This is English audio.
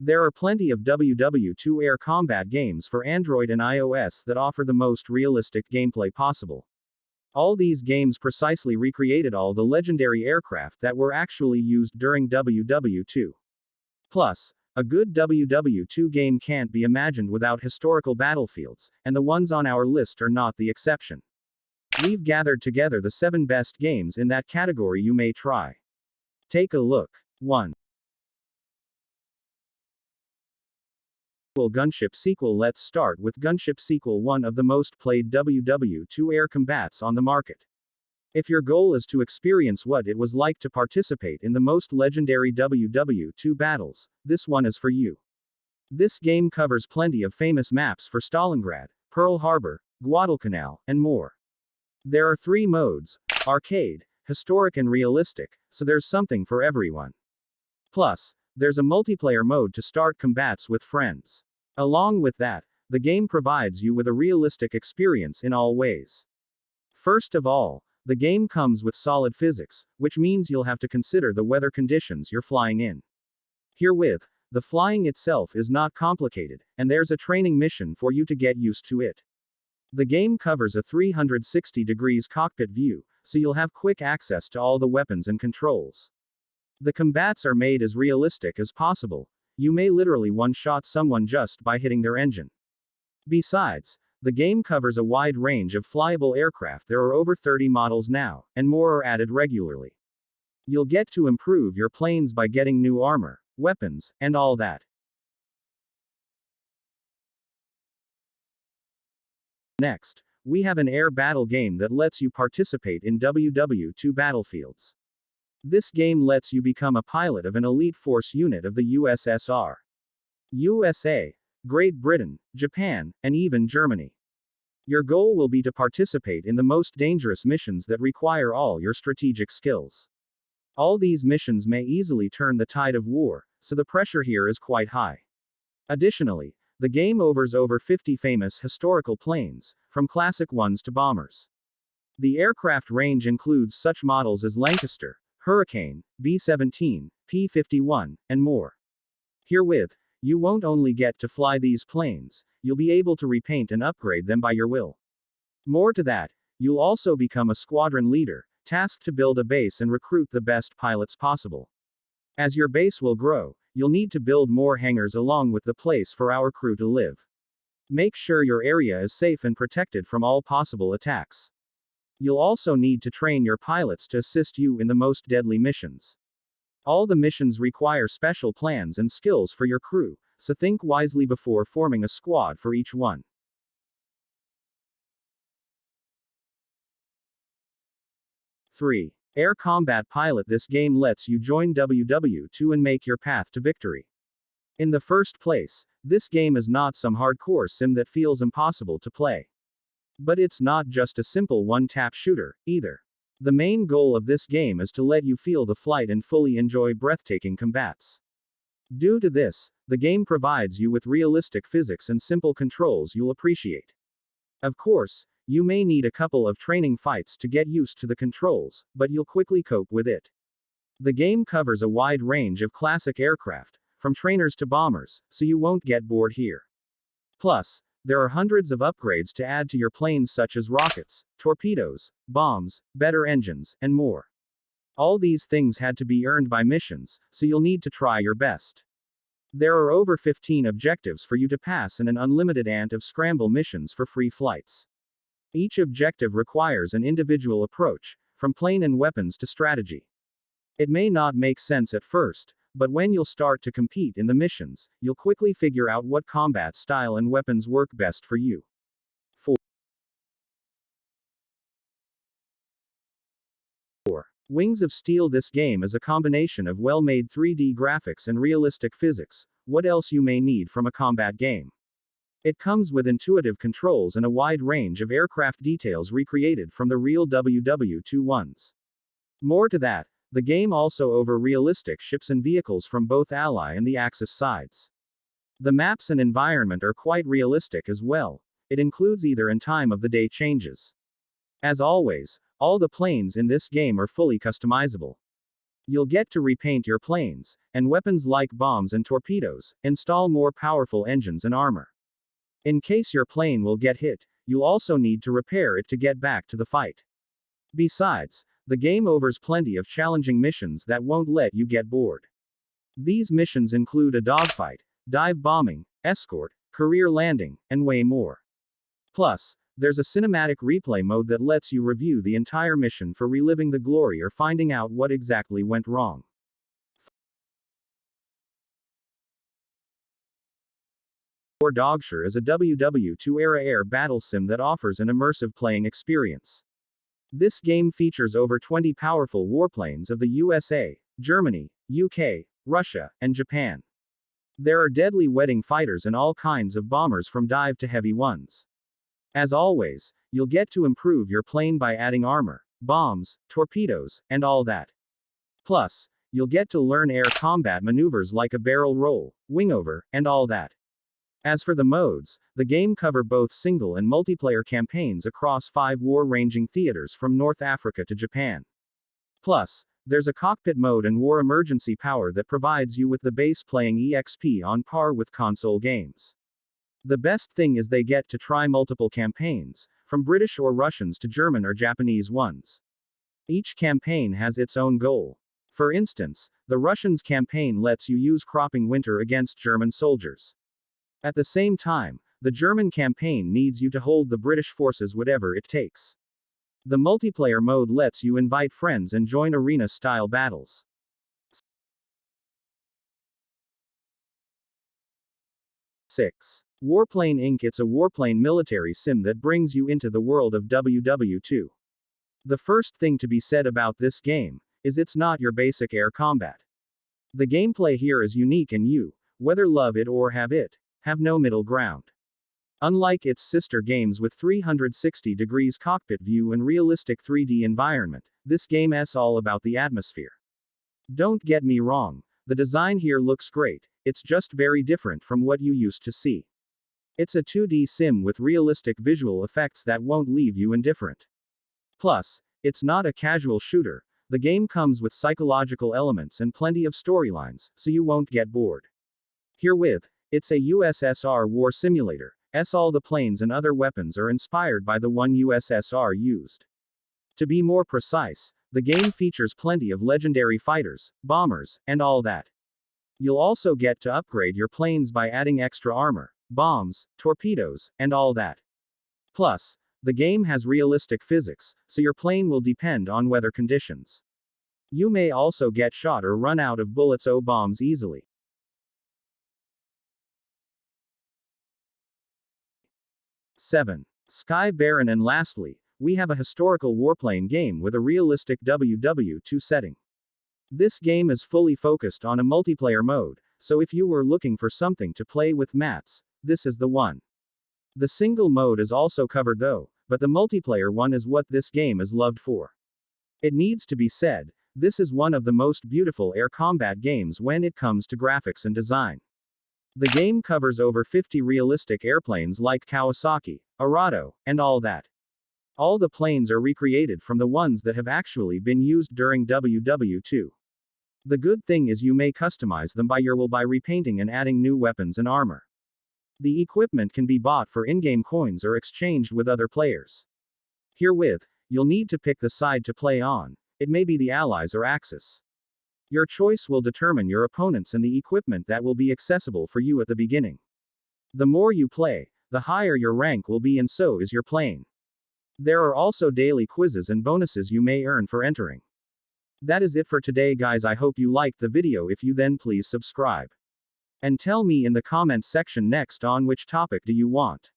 There are plenty of WW2 air combat games for Android and iOS that offer the most realistic gameplay possible. All these games precisely recreated all the legendary aircraft that were actually used during WW2. Plus, a good WW2 game can't be imagined without historical battlefields, and the ones on our list are not the exception. We've gathered together the 7 best games in that category you may try. Take a look. 1. Gunship Sequel. Let's start with Gunship Sequel, one of the most played WW2 air combats on the market. If your goal is to experience what it was like to participate in the most legendary WW2 battles, this one is for you. This game covers plenty of famous maps for Stalingrad, Pearl Harbor, Guadalcanal, and more. There are 3 modes: arcade, historic, and realistic, so there's something for everyone. Plus, there's a multiplayer mode to start combats with friends. Along with that, the game provides you with a realistic experience in all ways. First of all, the game comes with solid physics, which means you'll have to consider the weather conditions you're flying in. Herewith, the flying itself is not complicated, and there's a training mission for you to get used to it. The game covers a 360 degrees cockpit view, so you'll have quick access to all the weapons and controls. The combats are made as realistic as possible. You may literally one-shot someone just by hitting their engine. Besides, the game covers a wide range of flyable aircraft. There are over 30 models now, and more are added regularly. You'll get to improve your planes by getting new armor, weapons, and all that. Next, we have an air battle game that lets you participate in WW2 battlefields. This game lets you become a pilot of an elite force unit of the USSR, USA, Great Britain, Japan, and even Germany. Your goal will be to participate in the most dangerous missions that require all your strategic skills. All these missions may easily turn the tide of war, so the pressure here is quite high. Additionally, the game offers over 50 famous historical planes, from classic ones to bombers. The aircraft range includes such models as Lancaster, Hurricane, B-17, P-51, and more. Herewith, you won't only get to fly these planes, you'll be able to repaint and upgrade them by your will. More to that, you'll also become a squadron leader, tasked to build a base and recruit the best pilots possible. As your base will grow, you'll need to build more hangars along with the place for our crew to live. Make sure your area is safe and protected from all possible attacks. You'll also need to train your pilots to assist you in the most deadly missions. All the missions require special plans and skills for your crew, so think wisely before forming a squad for each one. 3. Air Combat Pilot. This game lets you join WW2 and make your path to victory. In the first place, this game is not some hardcore sim that feels impossible to play. But it's not just a simple one-tap shooter, either. The main goal of this game is to let you feel the flight and fully enjoy breathtaking combats. Due to this, the game provides you with realistic physics and simple controls you'll appreciate. Of course, you may need a couple of training fights to get used to the controls, but you'll quickly cope with it. The game covers a wide range of classic aircraft, from trainers to bombers, so you won't get bored here. Plus, there are hundreds of upgrades to add to your planes, such as rockets, torpedoes, bombs, better engines, and more. All these things had to be earned by missions, so you'll need to try your best. There are over 15 objectives for you to pass and an unlimited amount of scramble missions for free flights. Each objective requires an individual approach, from plane and weapons to strategy. It may not make sense at first, but when you'll start to compete in the missions, you'll quickly figure out what combat style and weapons work best for you. 4. Wings of Steel. This game is a combination of well-made 3D graphics and realistic physics. What else you may need from a combat game? It comes with intuitive controls and a wide range of aircraft details recreated from the real WW2 ones. More to that, the game also offers realistic ships and vehicles from both Ally and the Axis sides. The maps and environment are quite realistic as well. It includes either and time of the day changes. As always, all the planes in this game are fully customizable. You'll get to repaint your planes, and weapons like bombs and torpedoes, install more powerful engines and armor. In case your plane will get hit, you'll also need to repair it to get back to the fight. Besides, the game offers plenty of challenging missions that won't let you get bored. These missions include a dogfight, dive bombing, escort, career landing, and way more. Plus, there's a cinematic replay mode that lets you review the entire mission for reliving the glory or finding out what exactly went wrong. War Dogshire is a WW2-era air battle sim that offers an immersive playing experience. This game features over 20 powerful warplanes of the USA, Germany, UK, Russia, and Japan. There are deadly wedding fighters and all kinds of bombers from dive to heavy ones. As always, you'll get to improve your plane by adding armor, bombs, torpedoes, and all that. Plus, you'll get to learn air combat maneuvers like a barrel roll, wingover, and all that. As for the modes, the game covers both single and multiplayer campaigns across 5 war-ranging theaters from North Africa to Japan. Plus, there's a cockpit mode and war emergency power that provides you with the base playing EXP on par with console games. The best thing is they get to try multiple campaigns, from British or Russians to German or Japanese ones. Each campaign has its own goal. For instance, the Russians' campaign lets you use cropping winter against German soldiers. At the same time, the German campaign needs you to hold the British forces whatever it takes. The multiplayer mode lets you invite friends and join arena-style battles. 6. Warplane Inc. It's a warplane military sim that brings you into the world of WW2. The first thing to be said about this game is it's not your basic air combat. The gameplay here is unique and you, whether love it or have no middle ground. Unlike its sister games with 360 degrees cockpit view and realistic 3D environment, this game is all about the atmosphere. Don't get me wrong, the design here looks great, it's just very different from what you used to see. It's a 2D sim with realistic visual effects that won't leave you indifferent. Plus, it's not a casual shooter, the game comes with psychological elements and plenty of storylines, so you won't get bored. Herewith, it's a USSR war simulator, as all the planes and other weapons are inspired by the one USSR used. To be more precise, the game features plenty of legendary fighters, bombers, and all that. You'll also get to upgrade your planes by adding extra armor, bombs, torpedoes, and all that. Plus, the game has realistic physics, so your plane will depend on weather conditions. You may also get shot or run out of bullets or bombs easily. 7. Sky Baron. And lastly, we have a historical warplane game with a realistic WW2 setting. This game is fully focused on a multiplayer mode, so if you were looking for something to play with mates, this is the one. The single mode is also covered though, but the multiplayer one is what this game is loved for. It needs to be said, this is one of the most beautiful air combat games when it comes to graphics and design. The game covers over 50 realistic airplanes like Kawasaki, Arado, and all that. All the planes are recreated from the ones that have actually been used during WW2. The good thing is you may customize them by your will by repainting and adding new weapons and armor. The equipment can be bought for in-game coins or exchanged with other players. Herewith, you'll need to pick the side to play on. It may be the Allies or Axis. Your choice will determine your opponents and the equipment that will be accessible for you at the beginning. The more you play, the higher your rank will be and so is your plane. There are also daily quizzes and bonuses you may earn for entering. That is it for today guys. I hope you liked the video. If you then please subscribe. And tell me in the comments section next on which topic do you want.